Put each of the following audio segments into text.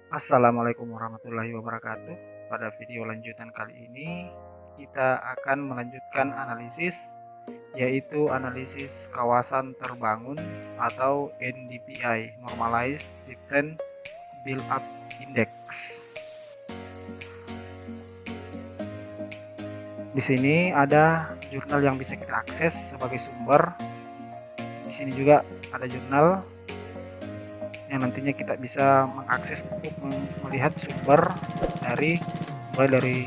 Assalamualaikum warahmatullahi wabarakatuh. Pada video lanjutan kali ini, kita akan melanjutkan analisis, yaitu analisis kawasan terbangun atau NDPI, Normalized Different Build-up Index. Di sini ada jurnal yang bisa kita akses sebagai sumber. Di sini juga ada jurnal yang nantinya kita bisa mengakses untuk melihat sumber mulai dari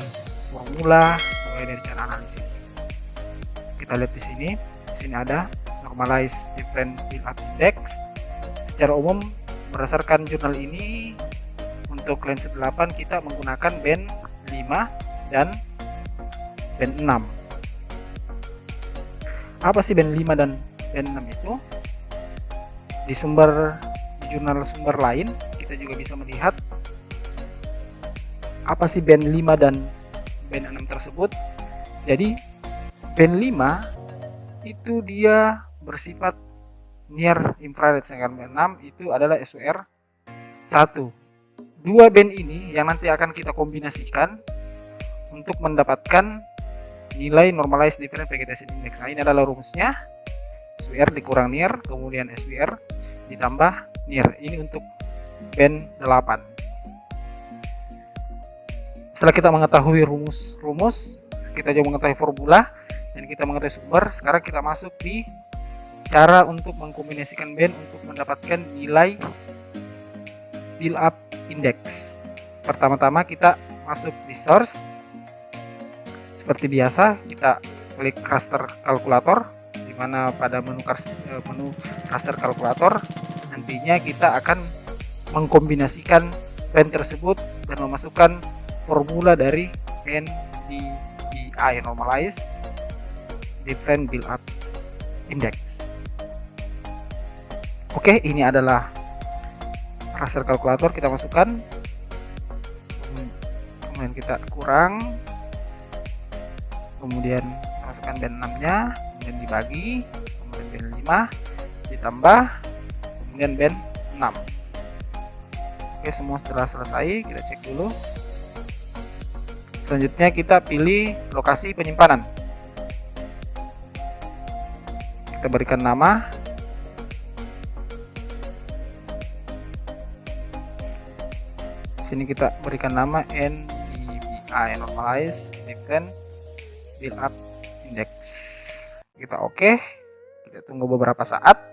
formula, mulai dari cara analisis. Kita lihat di sini ada Normalized Different Build-up Index. Secara umum berdasarkan jurnal ini untuk Lancet 8 kita menggunakan band 5 dan band 6. Apa sih band 5 dan band 6 itu? Di jurnal sumber lain kita juga bisa melihat apa sih band 5 dan band 6 tersebut. Jadi band 5 itu dia bersifat near infrared, sedangkan band 6 itu adalah SWR 1. Dua band ini yang nanti akan kita kombinasikan untuk mendapatkan nilai Normalized Different Vegetation Index. Nah, ini adalah rumusnya. SWR dikurang near, kemudian SWR ditambah near. Ini untuk band 8. Setelah kita mengetahui rumus, kita juga mengetahui formula dan kita mengetahui sumber, sekarang kita masuk di cara untuk mengkombinasikan band untuk mendapatkan nilai build-up index. Pertama-tama kita masuk di source. Seperti biasa, kita klik raster kalkulator, di mana pada menu raster kalkulator nantinya kita akan mengkombinasikan band tersebut dan memasukkan formula dari NDPI, Normalized Different Build-up Index. Oke, ini adalah raster kalkulator, kita masukkan, kemudian kita kurang, kemudian masukkan band 6 nya, kemudian dibagi, kemudian band 5 ditambah, kemudian band 6. Oke, semua setelah selesai kita cek dulu. Selanjutnya kita pilih lokasi penyimpanan, kita berikan nama, sini kita berikan nama NDPI, Normalized Different Build-up Index. Kita oke, kita tunggu beberapa saat.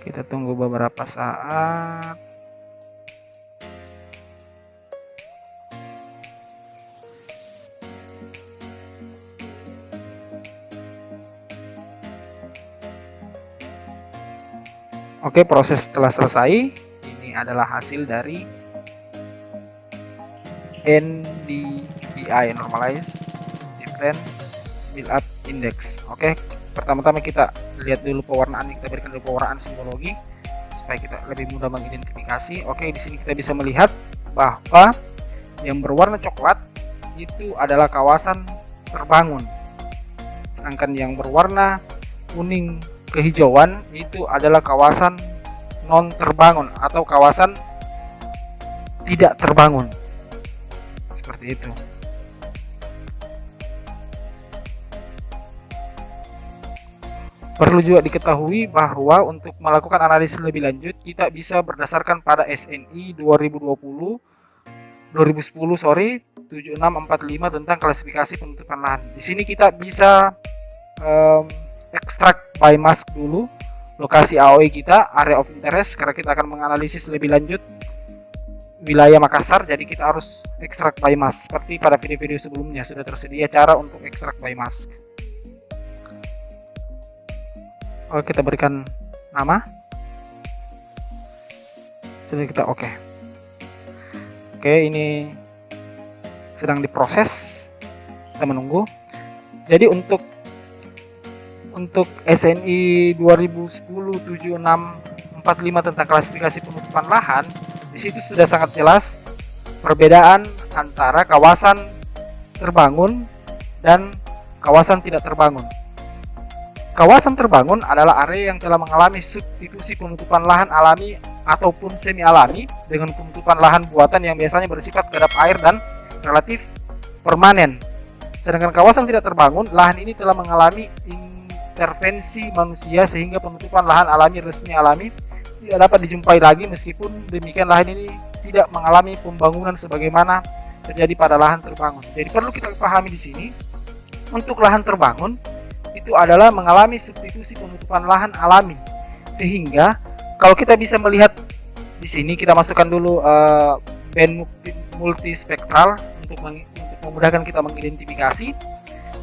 Kita tunggu beberapa saat. Oke, proses telah selesai. Ini adalah hasil dari NDPI, Normalized Different Build-up Index. Oke, pertama-tama kita lihat dulu pewarnaan, kita berikan dulu pewarnaan simbologi supaya kita lebih mudah mengidentifikasi. Oke, di sini kita bisa melihat bahwa yang berwarna coklat itu adalah kawasan terbangun, sedangkan yang berwarna kuning kehijauan itu adalah kawasan non terbangun atau kawasan tidak terbangun. Seperti itu. Perlu juga diketahui bahwa untuk melakukan analisis lebih lanjut kita bisa berdasarkan pada SNI 2010 7645 tentang klasifikasi penutupan lahan. Di sini kita bisa ekstrak by mask dulu lokasi AOI kita, area of interest, karena kita akan menganalisis lebih lanjut wilayah Makassar, jadi kita harus ekstrak by mask. Seperti pada video-video sebelumnya sudah tersedia cara untuk ekstrak by mask. Oke, kita berikan nama, jadi kita oke. Ini sedang diproses, kita menunggu. Jadi untuk SNI 2010-7645 tentang klasifikasi penutupan lahan, di situ sudah sangat jelas perbedaan antara kawasan terbangun dan kawasan tidak terbangun. Kawasan terbangun adalah area yang telah mengalami substitusi penutupan lahan alami ataupun semi alami dengan penutupan lahan buatan yang biasanya bersifat kedap air dan relatif permanen. Sedangkan kawasan tidak terbangun, lahan ini telah mengalami intervensi manusia sehingga penutupan lahan alami resmi alami tidak dapat dijumpai lagi, meskipun demikian lahan ini tidak mengalami pembangunan sebagaimana terjadi pada lahan terbangun. Jadi perlu kita pahami di sini, untuk lahan terbangun itu adalah mengalami substitusi penutupan lahan alami, sehingga kalau kita bisa melihat di sini, kita masukkan dulu band multispektral untuk memudahkan kita mengidentifikasi.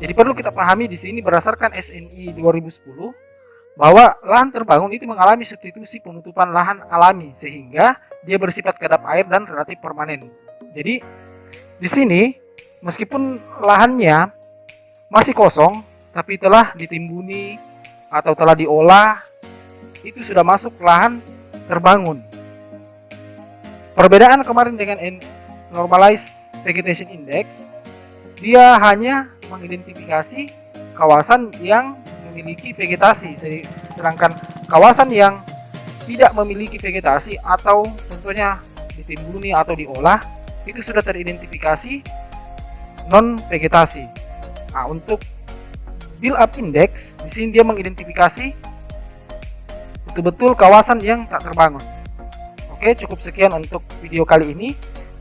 Jadi perlu kita pahami di sini berdasarkan SNI 2010 bahwa lahan terbangun itu mengalami substitusi penutupan lahan alami sehingga dia bersifat kedap air dan relatif permanen. Jadi di sini meskipun lahannya masih kosong tapi telah ditimbuni atau telah diolah, itu sudah masuk lahan terbangun. Perbedaan kemarin dengan Normalized Vegetation Index, dia hanya mengidentifikasi kawasan yang memiliki vegetasi, sedangkan kawasan yang tidak memiliki vegetasi atau contohnya ditimbuni atau diolah, itu sudah teridentifikasi non vegetasi. Nah, untuk build up index di sini dia mengidentifikasi betul-betul kawasan yang tak terbangun. Oke, cukup sekian untuk video kali ini.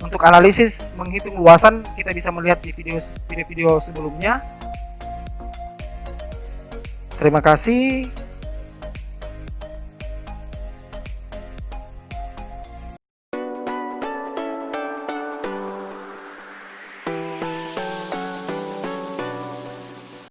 Untuk analisis menghitung luasan kita bisa melihat di video sebelumnya. Terima kasih.